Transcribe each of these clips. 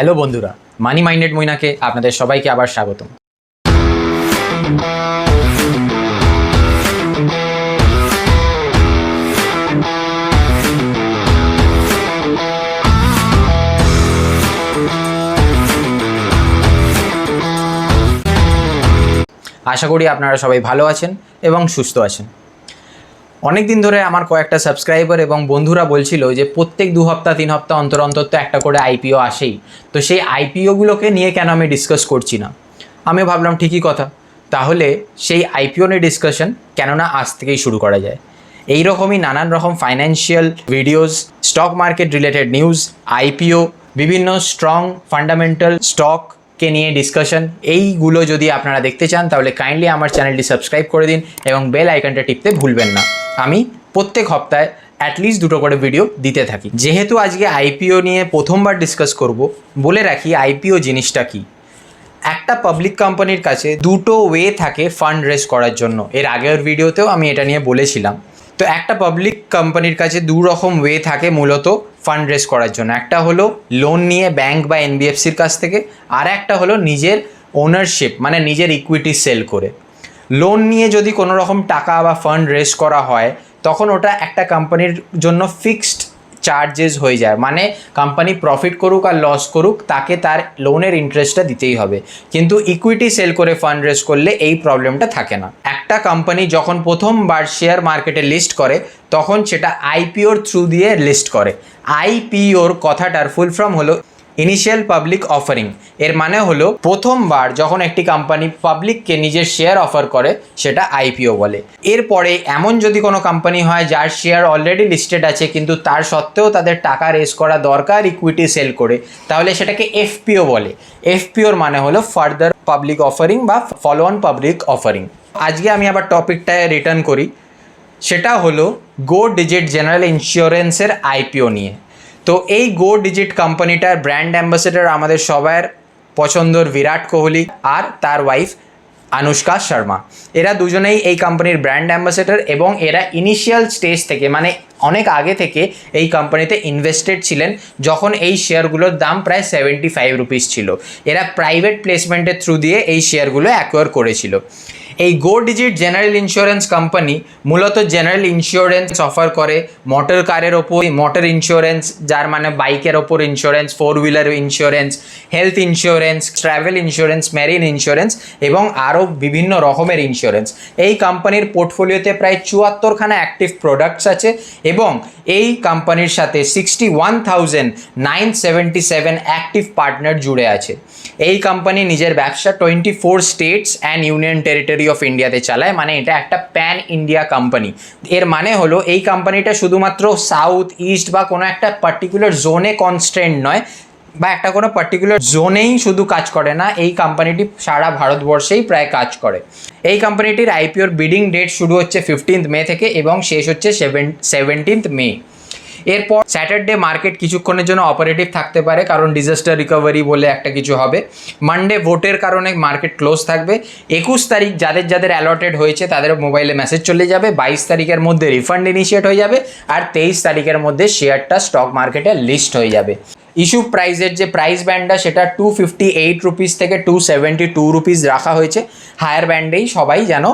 Hello বন্ধুরা, মানি minded মইনাকে আপনাদের সবাইকে আবার স্বাগতম। আশা করি আপনারা সবাই ভালো আছেন এবং সুস্থ আছেন। অনেক দিন ধরে আমার কয়েকটা সাবস্ক্রাইবার এবং বন্ধুরা বলছিল যে প্রত্যেক 2 সপ্তাহ 3 সপ্তাহ অন্তর অন্তর তো একটা করে আইপিও আসেই, তো সেই আইপিওগুলোকে নিয়ে কেন আমি ডিসকাস করছি না। আমি ভাবলাম ঠিকই কথা, তাহলে সেই আইপিও নিয়ে ডিসকাশন কেননা আজ থেকেই শুরু করা যায়। এই রকমই নানান রকম financial videos, stock market related news, IPO, বিভিন্ন স্ট্রং ফান্ডামেন্টাল স্টককে নিয়ে ডিসকাশন, এইগুলো যদি আপনারা দেখতে চান তাহলে কাইন্ডলি আমার চ্যানেলটি সাবস্ক্রাইব করে দিন এবং বেল আইকনটা টিপতে ভুলবেন না। আমি প্রত্যেক সপ্তাহে অ্যাটলিস্ট 2টো করে ভিডিও দিতে থাকি। যেহেতু আজকে আইপিও নিয়ে প্রথমবার ডিসকাস করব, বলে রাখি আইপিও জিনিসটা কি। একটা পাবলিক কোম্পানির কাছে 2টো ওয়ে থাকে ফান্ড রেজ করার জন্য। এর আগের ভিডিওতেও আমি এটা নিয়ে বলেছিলাম। তো একটা পাবলিক কোম্পানির কাছে 2 রকম ওয়ে থাকে মূলত ফান্ড রেজ করার জন্য। একটা হলো লোন নিয়ে ব্যাংক বা এনবিএফসির কাছ থেকে, আর একটা হলো নিজের ওনারশিপ মানে নিজের ইকুইটি সেল করে। লোন নিয়ে যদি কোনো রকম টাকা বা ফান্ড রেজ করা হয় তখন ওটা একটা কোম্পানির জন্য ফিক্সড চার্জেস হয়ে যায়, মানে কোম্পানি প্রফিট করুক আর লস করুক তাকে তার লোনের ইন্টারেস্টটা দিতেই হবে। কিন্তু ইকুইটি সেল করে ফান্ড রেজ করলে এই প্রবলেমটা থাকে না। একটা কোম্পানি যখন প্রথমবার শেয়ার মার্কেটে লিস্ট করে তখন সেটা আইপিওর থ্রু দিয়ে লিস্ট করে। আইপিওর কথাটার ফুল ফর্ম হলো ইনিশিয়াল পাবলিক অফারিং। এর মানে হলো প্রথমবার যখন একটি কোম্পানি পাবলিককে নিজের শেয়ার অফার করে সেটা আইপিও বলে। এরপরে এমন যদি কোনো কোম্পানি হয় যার শেয়ার অলরেডি লিস্টেড আছে কিন্তু তার সত্ত্বেও তাদের টাকা রেজ করা দরকার ইকুইটি সেল করে, তাহলে সেটাকে এফপিও বলে। এফপিওর মানে হলো ফার্দার পাবলিক অফারিং বা ফলো অন পাবলিক অফারিং। আজকে আমি আবার টপিকটায় রিটার্ন করি, সেটা হলো গো ডিজিট জেনারেল ইন্স্যুরেন্সের আইপিও নিয়ে। তো এই গো ডিজিট কোম্পানিটার ব্র্যান্ড অ্যাম্বাসেডর আমাদের সবার পছন্দর বিরাট কোহলি আর তার ওয়াইফ আনুষ্কা শর্মা। এরা দুজনেই এই কোম্পানির ব্র্যান্ড অ্যাম্বাসেডর এবং এরা ইনিশিয়াল স্টেজ থেকে মানে অনেক আগে থেকে এই কোম্পানিতে ইনভেস্টেড ছিলেন যখন এই শেয়ারগুলোর দাম প্রায় 75 রুপিস ছিল। এরা প্রাইভেট প্লেসমেন্টের থ্রু দিয়ে এই শেয়ারগুলো অ্যাকোয়ার করেছিল। এই গো ডিজিট জেনারেল ইন্স্যুরেন্স কোম্পানি মূলত জেনারেল ইন্স্যুরেন্স অফার করে মোটর কারের ওপর মোটর ইন্স্যুরেন্স, যার মানে বাইকের ওপর insurance, 4 wheeler insurance, health insurance, travel insurance, marine insurance এবং আরও বিভিন্ন রকমের ইন্স্যুরেন্স। এই কোম্পানির পোর্টফোলিওতে প্রায় 74খানা অ্যাক্টিভ প্রোডাক্টস আছে এবং এই কোম্পানির সাথে 61,977 অ্যাক্টিভ পার্টনার জুড়ে আছে। এই কোম্পানি নিজের ব্যবসা 24 states and union territory of ইন্ডিয়াতে চালায়, মানে এটা একটা প্যান ইন্ডিয়া কোম্পানি। এর মানে হলো এই কোম্পানিটা শুধুমাত্র সাউথ ইস্ট বা কোনো একটা পার্টিকুলার জোনে কনস্ট্রেন্ট নয় বা একটা কোনো পার্টিকুলার জোনেই শুধু কাজ করে না, এই কোম্পানিটি সারা ভারতবর্ষেই প্রায় কাজ করে। এই কোম্পানিটির আইপিওর বিডিং ডেট শুরু হচ্ছে 15 মে থেকে এবং শেষ হচ্ছে 17 মে। এরপর স্যাটারডে মার্কেট কিছুক্ষণের জন্য অপারেটিভ থাকতে পারে কারণ ডিজাস্টার রিকভারি বলে একটা কিছু হবে। মানডে ভোটের কারণে মার্কেট ক্লোজ থাকবে। 21 তারিখ যাদের যাদের অ্যালটেড হয়েছে তাদের মোবাইলে মেসেজ চলে যাবে। 22 তারিখের মধ্যে রিফান্ড ইনিশিয়েট হয়ে যাবে আর 23 তারিখের মধ্যে শেয়ারটা স্টক মার্কেটে লিস্ট হয়ে যাবে। ইস্যু প্রাইসের যে প্রাইস ব্যান্ডটা সেটা 258 রুপিস থেকে 272 রুপিস রাখা হয়েছে। হায়ার ব্যান্ডেই সবাই যেন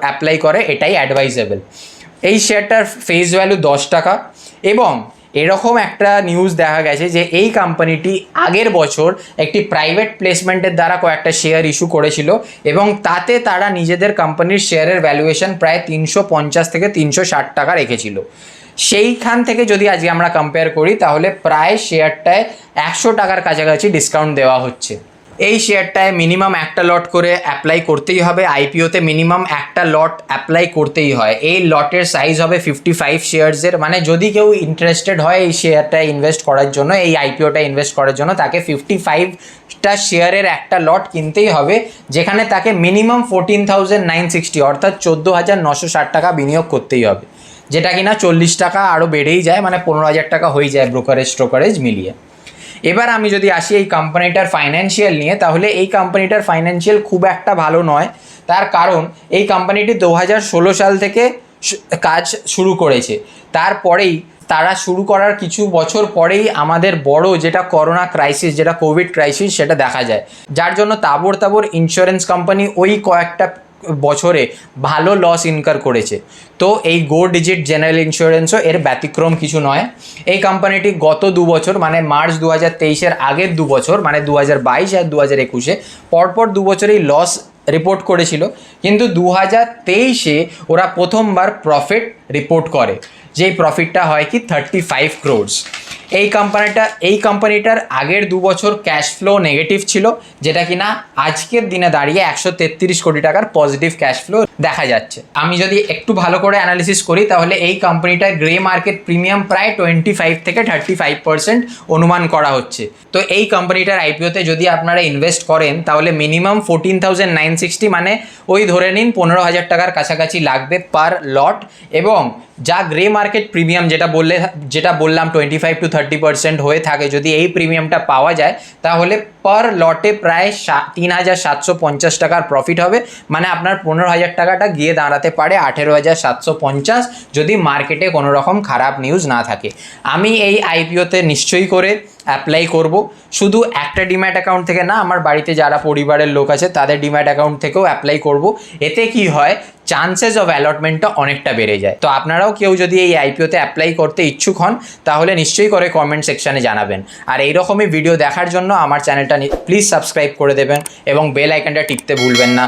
অ্যাপ্লাই করে, এটাই অ্যাডভাইজেবল। এই শেয়ারটার ফেস ভ্যালু 10 টাকা এবং এরকম একটা নিউজ দেখা গেছে যে এই কোম্পানিটি আগের বছর একটি প্রাইভেট প্লেসমেন্টের দ্বারা কয়েকটা শেয়ার ইস্যু করেছিল এবং তাতে তারা নিজেদের কোম্পানির শেয়ারের ভ্যালুয়েশন প্রায় 350 থেকে 360 টাকা রেখেছিল। সেইখান থেকে যদি আজকে আমরা কম্পেয়ার করি তাহলে প্রায় শেয়ারটায় 100 টাকার কাছাকাছি ডিসকাউন্ট দেওয়া হচ্ছে। এই শেয়ারটায় মিনিমাম একটা লট করে অ্যাপ্লাই করতেই হবে। আইপিওতে মিনিমাম একটা লট অ্যাপ্লাই করতেই হয়। এই লটের সাইজ হবে 55 শেয়ার্সের, মানে যদি কেউ ইন্টারেস্টেড হয় এই শেয়ারটায় ইনভেস্ট করার জন্য, এই আইপিওটা ইনভেস্ট করার জন্য তাকে 55টা শেয়ারের একটা লট কিনতেই হবে, যেখানে তাকে মিনিমাম 14,960 অর্থাৎ 14,960 টাকা বিনিয়োগ করতেই হবে, যেটা কিনা 40 টাকা আরও বেড়েই যায়, মানে 15,000 টাকা হয়ে যায় ব্রোকারেজ মিলিয়ে। এবার আমি যদি আসি এই কোম্পানিটার ফাইন্যান্সিয়াল নিয়ে, তাহলে এই কোম্পানিটার ফাইন্যান্সিয়াল খুব একটা ভালো নয়। তার কারণ এই কোম্পানিটি 2016 সাল থেকে কাজ শুরু করেছে, তারপরেই তারা শুরু করার কিছু বছর পরেই আমাদের বড় যেটা করোনা ক্রাইসিস, যেটা কোভিড ক্রাইসিস, সেটা দেখা যায়, যার জন্য তাবড় তাবড় ইন্স্যুরেন্স কোম্পানি ওই কয়েকটা বছরে ভালো লস ইনকার করেছে। তো এই গো ডিজিট জেনারেল ইন্স্যুরেন্সও এর ব্যতিক্রম কিছু নয়। এই কোম্পানিটি গত 2 বছর মানে মার্চ 2023-এর আগের 2 বছর মানে 2022 আর 2021-এ পরপর 2 বছরেই লস রিপোর্ট করেছিল, কিন্তু 2023-এ ওরা প্রথমবার প্রফিট রিপোর্ট করে, যেই প্রফিটটা হয় কি 35 crores। এই কোম্পানিটার আগের 2 বছর ক্যাশ ফ্লো নেগেটিভ ছিল, যেটা কিনা আজকের দিনে দাঁড়িয়ে 133 কোটি টাকার পজিটিভ ক্যাশ ফ্লো দেখা যাচ্ছে। আমি যদি একটু ভালো করে অ্যানালিসিস করি তাহলে এই কোম্পানিটার গ্রে মার্কেট প্রিমিয়াম প্রায় 25 থেকে 35% অনুমান করা হচ্ছে। তো এই কোম্পানিটার আইপিওতে যদি আপনারা ইনভেস্ট করেন তাহলে মিনিমাম 14,960 মানে ওই ধরে নিন 15,000 টাকার কাছাকাছি লাগবে পার লট, এবং যা গ্রে মার্কেট প্রিমিয়াম যেটা বললাম 25 to 30% হয়ে থাকে, যদি এই প্রিমিয়ামটা পাওয়া যায় তাহলে পার লটে প্রায় 3,750 টাকার প্রফিট হবে, মানে আপনার 15,000 টাকাটা গিয়ে দাঁড়াতে পারে 18,750 যদি মার্কেটে কোনো রকম খারাপ নিউজ না থাকে। আমি এই আইপিওতে নিশ্চয়ই করে অ্যাপ্লাই করব, শুধু একটা ডিম্যাট অ্যাকাউন্ট থেকে না, আমার বাড়িতে যারা পরিবারের লোক আছে তাদের ডিম্যাট অ্যাকাউন্ট থেকেও অ্যাপ্লাই করব। এতে কি হয়, চান্সেস অফ অ্যালটমেন্টটা অনেকটা বেড়ে যায়। তো আপনারাও কেউ যদি এই আইপিওতে অ্যাপ্লাই করতে ইচ্ছুক হন তাহলে নিশ্চয়ই করে কমেন্ট সেকশানে জানাবেন। আর এইরকমই ভিডিও দেখার জন্য আমার চ্যানেলটা প্লিজ সাবস্ক্রাইব করে দেবেন এবং বেল আইকনটা টিপতে ভুলবেন না।